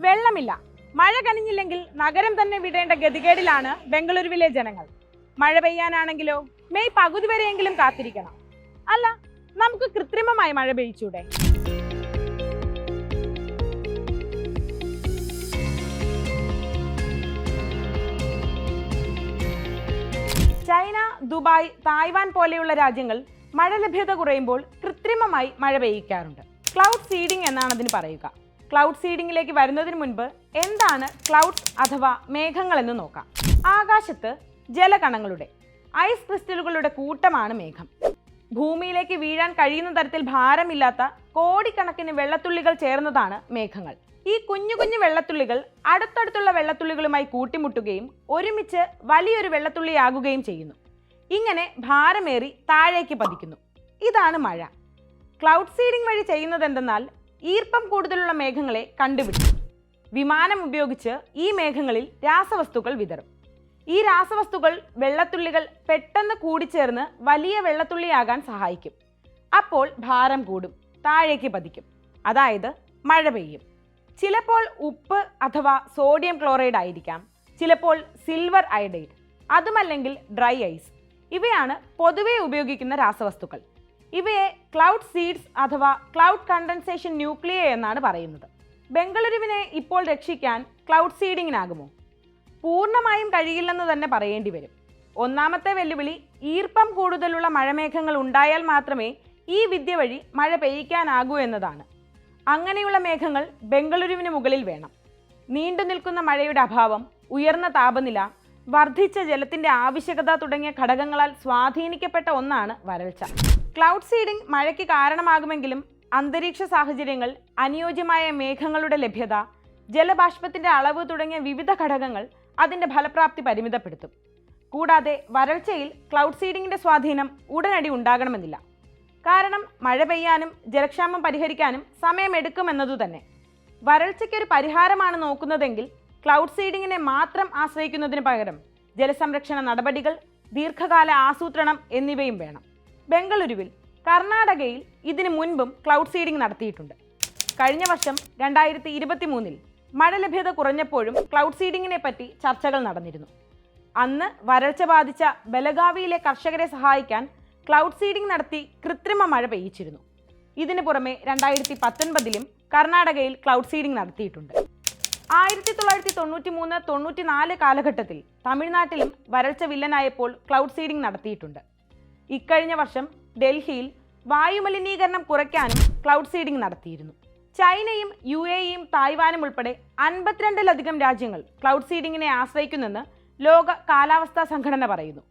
വെള്ളമില്ല. മഴ കനിഞ്ഞില്ലെങ്കിൽ നഗരം തന്നെ വിടേണ്ട ഗതികേടിലാണ് ബംഗളൂരുവിലെ ജനങ്ങൾ. മഴ പെയ്യാനാണെങ്കിലോ മെയ് പകുതി വരെയെങ്കിലും കാത്തിരിക്കണം. അല്ല, നമുക്ക് കൃത്രിമമായി മഴ പെയ്ച്ചൂടെ? ചൈന, ദുബായ്, തായ്വാൻ പോലെയുള്ള രാജ്യങ്ങൾ മഴ ലഭ്യത കുറയുമ്പോൾ കൃത്രിമമായി മഴ പെയ്യിക്കാറുണ്ട്. ക്ലൗഡ് സീഡിംഗ് എന്നാണ് അതിന് പറയുക. ക്ലൗഡ് സീഡിങ്ങിലേക്ക് വരുന്നതിന് മുൻപ് എന്താണ് ക്ലൗഡ്സ് അഥവാ മേഘങ്ങൾ എന്ന് നോക്കാം. ആകാശത്ത് ജലകണങ്ങളുടെ, ഐസ് ക്രിസ്റ്റലുകളുടെ കൂട്ടമാണ് മേഘം. ഭൂമിയിലേക്ക് വീഴാൻ കഴിയുന്ന തരത്തിൽ ഭാരമില്ലാത്ത കോടിക്കണക്കിന് വെള്ളത്തുള്ളികൾ ചേർന്നതാണ് മേഘങ്ങൾ. ഈ കുഞ്ഞു കുഞ്ഞു വെള്ളത്തുള്ളികൾ അടുത്തടുത്തുള്ള വെള്ളത്തുള്ളികളുമായി കൂട്ടിമുട്ടുകയും ഒരുമിച്ച് വലിയൊരു വെള്ളത്തുള്ളിയാകുകയും ചെയ്യുന്നു. ഇങ്ങനെ ഭാരമേറി താഴേക്ക് പതിക്കുന്നു. ഇതാണ് മഴ. ക്ലൗഡ് സീഡിംഗ് വഴി ചെയ്യുന്നത് എന്തെന്നാൽ ഈർപ്പം കൂടുതലുള്ള മേഘങ്ങളെ കണ്ടുപിടിക്കും. വിമാനം ഉപയോഗിച്ച് ഈ മേഘങ്ങളിൽ രാസവസ്തുക്കൾ വിതറും. ഈ രാസവസ്തുക്കൾ വെള്ളത്തുള്ളികൾ പെട്ടെന്ന് കൂടിച്ചേർന്ന് വലിയ വെള്ളത്തുള്ളിയാകാൻ സഹായിക്കും. അപ്പോൾ ഭാരം കൂടും, താഴേക്ക് പതിക്കും. അതായത് മഴ പെയ്യും. ചിലപ്പോൾ ഉപ്പ് അഥവാ സോഡിയം ക്ലോറൈഡ് ആയിരിക്കാം, ചിലപ്പോൾ സിൽവർ അയഡൈഡ്, അതുമല്ലെങ്കിൽ ഡ്രൈ ഐസ്. ഇവയാണ് പൊതുവെ ഉപയോഗിക്കുന്ന രാസവസ്തുക്കൾ. ഇവയെ ക്ലൗഡ് സീഡ്സ് അഥവാ ക്ലൗഡ് കണ്ടൻസേഷൻ ന്യൂക്ലിയ എന്നാണ് പറയുന്നത്. ബംഗളൂരുവിനെ ഇപ്പോൾ രക്ഷിക്കാൻ ക്ലൗഡ് സീഡിങ്ങിനാകുമോ? പൂർണ്ണമായും കഴിയില്ലെന്ന് തന്നെ പറയേണ്ടി വരും. ഒന്നാമത്തെ വെല്ലുവിളി ഈർപ്പം കൂടുതലുള്ള മഴമേഘങ്ങൾ ഉണ്ടായാൽ മാത്രമേ ഈ വിദ്യ വഴി മഴ പെയ്യിക്കാനാകൂ എന്നതാണ്. അങ്ങനെയുള്ള മേഘങ്ങൾ ബംഗളൂരുവിന് മുകളിൽ വേണം. നീണ്ടു നിൽക്കുന്ന മഴയുടെ അഭാവം, ഉയർന്ന താപനില, വർദ്ധിച്ച ജലത്തിന്റെ ആവശ്യകത തുടങ്ങിയ ഘടകങ്ങളാൽ സ്വാധീനിക്കപ്പെട്ട ഒന്നാണ് വരൾച്ച. ക്ലൗഡ് സീഡിംഗ് മഴയ്ക്ക് കാരണമാകുമെങ്കിലും അന്തരീക്ഷ സാഹചര്യങ്ങൾ, അനുയോജ്യമായ മേഘങ്ങളുടെ ലഭ്യത, ജലബാഷ്പത്തിന്റെ അളവ് തുടങ്ങിയ വിവിധ ഘടകങ്ങൾ അതിന്റെ ഫലപ്രാപ്തി പരിമിതപ്പെടുത്തും. കൂടാതെ വരൾച്ചയിൽ ക്ലൗഡ് സീഡിങ്ങിന്റെ സ്വാധീനം ഉടനടി ഉണ്ടാകണമെന്നില്ല. കാരണം മഴ പെയ്യാനും ജലക്ഷാമം പരിഹരിക്കാനും സമയമെടുക്കുമെന്നതു തന്നെ. വരൾച്ചയ്ക്കൊരു പരിഹാരമാണ് നോക്കുന്നതെങ്കിൽ ക്ലൗഡ് സീഡിങ്ങിനെ മാത്രം ആശ്രയിക്കുന്നതിന് പകരം ജലസംരക്ഷണ നടപടികൾ, ദീർഘകാല ആസൂത്രണം എന്നിവയും വേണം. ബംഗളൂരുവിൽ, കർണാടകയിൽ ഇതിനു മുൻപും ക്ലൗഡ് സീഡിംഗ് നടത്തിയിട്ടുണ്ട്. കഴിഞ്ഞ വർഷം 2023 മഴ ലഭ്യത കുറഞ്ഞപ്പോഴും ക്ലൗഡ് സീഡിങ്ങിനെ പറ്റി ചർച്ചകൾ നടന്നിരുന്നു. അന്ന് വരൾച്ച ബാധിച്ച ബലഗാവിയിലെ കർഷകരെ സഹായിക്കാൻ ക്ലൗഡ് സീഡിംഗ് നടത്തി കൃത്രിമ മഴ പെയ്യിച്ചിരുന്നു. ഇതിനു പുറമെ 2019 കർണാടകയിൽ ക്ലൗഡ് സീഡിംഗ് നടത്തിയിട്ടുണ്ട്. 1993-94 കാലഘട്ടത്തിൽ തമിഴ്നാട്ടിലും വരൾച്ച വില്ലനായപ്പോൾ ക്ലൗഡ് സീഡിംഗ് നടത്തിയിട്ടുണ്ട്. ഇക്കഴിഞ്ഞ വർഷം ഡൽഹിയിൽ വായുമലിനീകരണം കുറയ്ക്കാനും ക്ലൗഡ് സീഡിംഗ് നടത്തിയിരുന്നു. ചൈനയും UAEയും തായ്വാനും ഉൾപ്പെടെ 52-ലധികം രാജ്യങ്ങൾ ക്ലൗഡ് സീഡിങ്ങിനെ ആശ്രയിക്കുന്നെന്ന് ലോക കാലാവസ്ഥാ സംഘടന പറയുന്നു.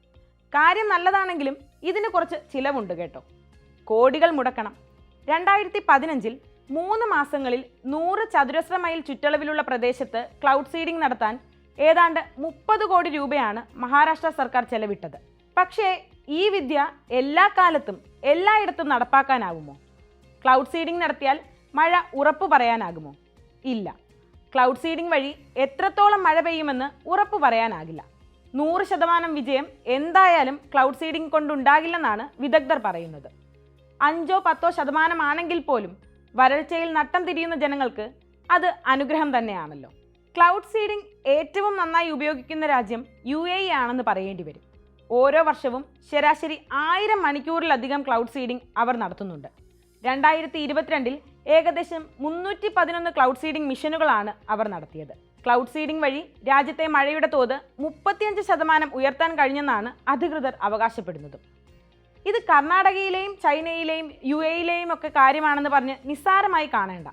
കാര്യം നല്ലതാണെങ്കിലും ഇതിന് കുറച്ച് ചിലവുണ്ട് കേട്ടോ. കോടികൾ മുടക്കണം. 2015 3 മാസങ്ങളിൽ 100 ചതുരശ്ര മൈൽ ചുറ്റളവിലുള്ള പ്രദേശത്ത് ക്ലൗഡ് സീഡിംഗ് നടത്താൻ ഏതാണ്ട് 30 കോടി രൂപയാണ് മഹാരാഷ്ട്ര സർക്കാർ ചെലവിട്ടത്. പക്ഷേ ഈ വിദ്യ എല്ലാ കാലത്തും എല്ലായിടത്തും നടപ്പാക്കാനാകുമോ? ക്ലൗഡ് സീഡിംഗ് നടത്തിയാൽ മഴ ഉറപ്പു പറയാനാകുമോ? ഇല്ല. ക്ലൗഡ് സീഡിംഗ് വഴി എത്രത്തോളം മഴ പെയ്യുമെന്ന് ഉറപ്പു പറയാനാകില്ല. 100% വിജയം എന്തായാലും ക്ലൗഡ് സീഡിംഗ് കൊണ്ടുണ്ടാകില്ലെന്നാണ് വിദഗ്ധർ പറയുന്നത്. 5-10% ആണെങ്കിൽ പോലും വരൾച്ചയിൽ നട്ടം തിരിയുന്ന ജനങ്ങൾക്ക് അത് അനുഗ്രഹം തന്നെയാണല്ലോ. ക്ലൗഡ് സീഡിംഗ് ഏറ്റവും നന്നായി ഉപയോഗിക്കുന്ന രാജ്യം UAE ആണെന്ന് പറയേണ്ടി വരും. ഓരോ വർഷവും ശരാശരി 1000 മണിക്കൂറിലധികം ക്ലൗഡ് സീഡിംഗ് അവർ നടത്തുന്നുണ്ട്. 2022 ഏകദേശം 311 ക്ലൗഡ് സീഡിംഗ് മിഷനുകളാണ് അവർ നടത്തിയത്. ക്ലൗഡ് സീഡിംഗ് വഴി രാജ്യത്തെ മഴയുടെ തോത് 35% ഉയർത്താൻ കഴിഞ്ഞെന്നാണ് അധികൃതർ അവകാശപ്പെടുന്നതും. ഇത് കർണാടകയിലെയും ചൈനയിലെയും UAEയിലെയും ഒക്കെ കാര്യമാണെന്ന് പറഞ്ഞ് നിസ്സാരമായി കാണേണ്ട.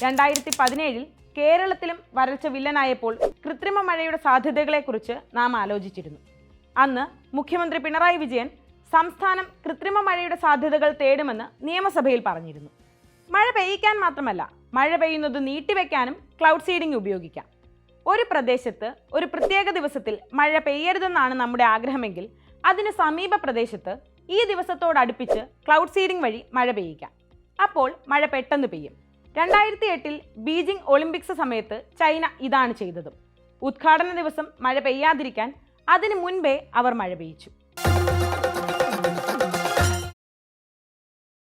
2017 കേരളത്തിലും വരൾച്ച വില്ലനായപ്പോൾ കൃത്രിമ മഴയുടെ സാധ്യതകളെക്കുറിച്ച് നാം ആലോചിച്ചിരുന്നു. അന്ന് മുഖ്യമന്ത്രി പിണറായി വിജയൻ സംസ്ഥാനം കൃത്രിമ മഴയുടെ സാധ്യതകൾ തേടുമെന്ന് നിയമസഭയിൽ പറഞ്ഞിരുന്നു. മഴ പെയ്യിക്കാൻ മാത്രമല്ല, മഴ പെയ്യുന്നത് നീട്ടിവെക്കാനും ക്ലൗഡ് സീഡിംഗ് ഉപയോഗിക്കാം. ഒരു പ്രദേശത്ത് ഒരു പ്രത്യേക ദിവസത്തിൽ മഴ പെയ്യരുതെന്നാണ് നമ്മുടെ ആഗ്രഹമെങ്കിൽ അതിന് സമീപ പ്രദേശത്ത് ഈ ദിവസത്തോടടുപ്പിച്ച് ക്ലൗഡ് സീഡിംഗ് വഴി മഴ പെയ്യിക്കാം. അപ്പോൾ മഴ പെട്ടെന്ന് പെയ്യും. 2008 ബീജിംഗ് ഒളിമ്പിക്സ് സമയത്ത് ചൈന ഇതാണ് ചെയ്തതും. ഉദ്ഘാടന ദിവസം മഴ പെയ്യാതിരിക്കാൻ അതിനു മുൻപേ അവർ മഴ പെയ്യിച്ചു.